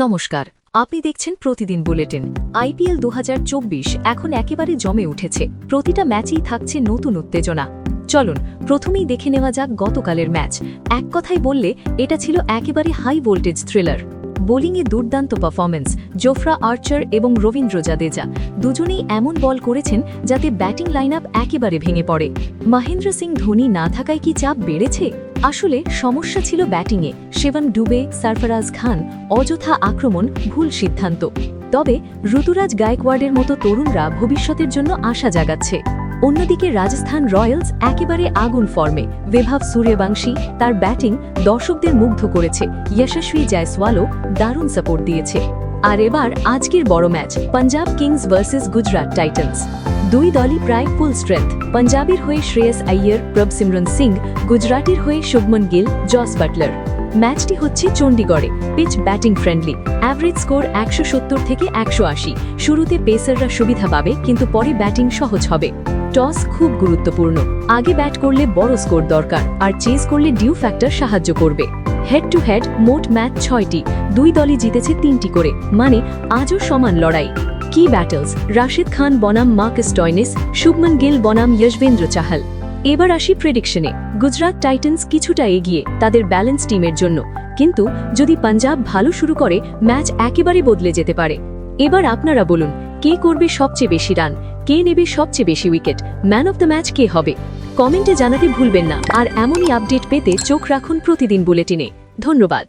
নমস্কার, আপনি দেখছেন প্রতিদিন বুলেটিন। আইপিএল 2024 এখন একেবারে জমে উঠেছে। প্রতিটা ম্যাচেই থাকছে নতুন উত্তেজনা। চলুন প্রথমেই দেখে নেওয়া যাক গতকালের ম্যাচ। এক কথায় বললে এটা ছিল একেবারে হাই ভোল্টেজ থ্রিলার। বোলিংয়ে দুর্দান্ত পারফরম্যান্স, জোফরা আর্চার এবং রবীন্দ্র জাদেজা দুজনেই এমন বল করেছেন যাতে ব্যাটিং লাইন আপ একেবারে ভেঙে পড়ে। মহেন্দ্র সিং ধোনি না থাকায় কি চাপ বেড়েছে? আসলে সমস্যা ছিল ব্যাটিংয়ে। শিবম ডুবে, সরফরাজ খান অযথা আক্রমণ, ভুল সিদ্ধান্ত। তবে ঋতুরাজ গায়কোয়াড়ের মতো তরুণরা ভবিষ্যতের জন্য আশা জাগাচ্ছে। অন্যদিকে রাজস্থান রয়্যালস একেবারে আগুন ফর্মে। বৈভব সূর্যবংশী তার ব্যাটিং দর্শকদের মুগ্ধ করেছে। যশস্বী জয়সওয়ালও দারুণ সাপোর্ট দিয়েছে। আর এবার আজকের বড় match, Punjab Kings versus Gujarat Titans. দুই দলই প্রায় ফুল স্ট্রেংথ। পাঞ্জাবের হয়ে শ্রেয়স আইয়ার, প্রভসিমরন সিং, গুজরাটের হয়ে শুভমন গিল, জস বাটলার। ম্যাচটি হচ্ছে চণ্ডীগড়ে। Pitch batting friendly. Average score 170 থেকে 180। শুরুতে পেসাররা সুবিধা পাবে, কিন্তু পরে ব্যাটিং সহজ হবে। টস খুব গুরুত্বপূর্ণ। আগে ব্যাট করলে বড় স্কোর দরকার, আর চেজ করলে ডিউ ফ্যাক্টর সাহায্য করবে। হেড টু হেড মোট ম্যাচ 6টি, দুই দলই জিতেছে 3টি করে, মানে আজও সমান লড়াই। কি ব্যাটলস, রাশিদ খান বনাম মার্কাস স্টোয়নিস, শুভমন গিল বনাম যশবেন্দ্র চাহাল। এবার আসি প্রেডিকশনে। গুজরাট টাইটান্স কিছুটা এগিয়ে তাদের ব্যালেন্স টিমের জন্য, কিন্তু যদি পাঞ্জাব ভালো শুরু করে ম্যাচ একেবারে বদলে যেতে পারে। এবার আপনারা বলুন, কে করবে সবচেয়ে বেশি রান, কে নেবে সবচেয়ে বেশি wicket, man of the match কে হবে? কমেন্টে জানাতে ভুলবেন না। আর এমনই আপডেট পেতে চোখ রাখুন প্রতিদিন বুলেটিনে। ধন্যবাদ।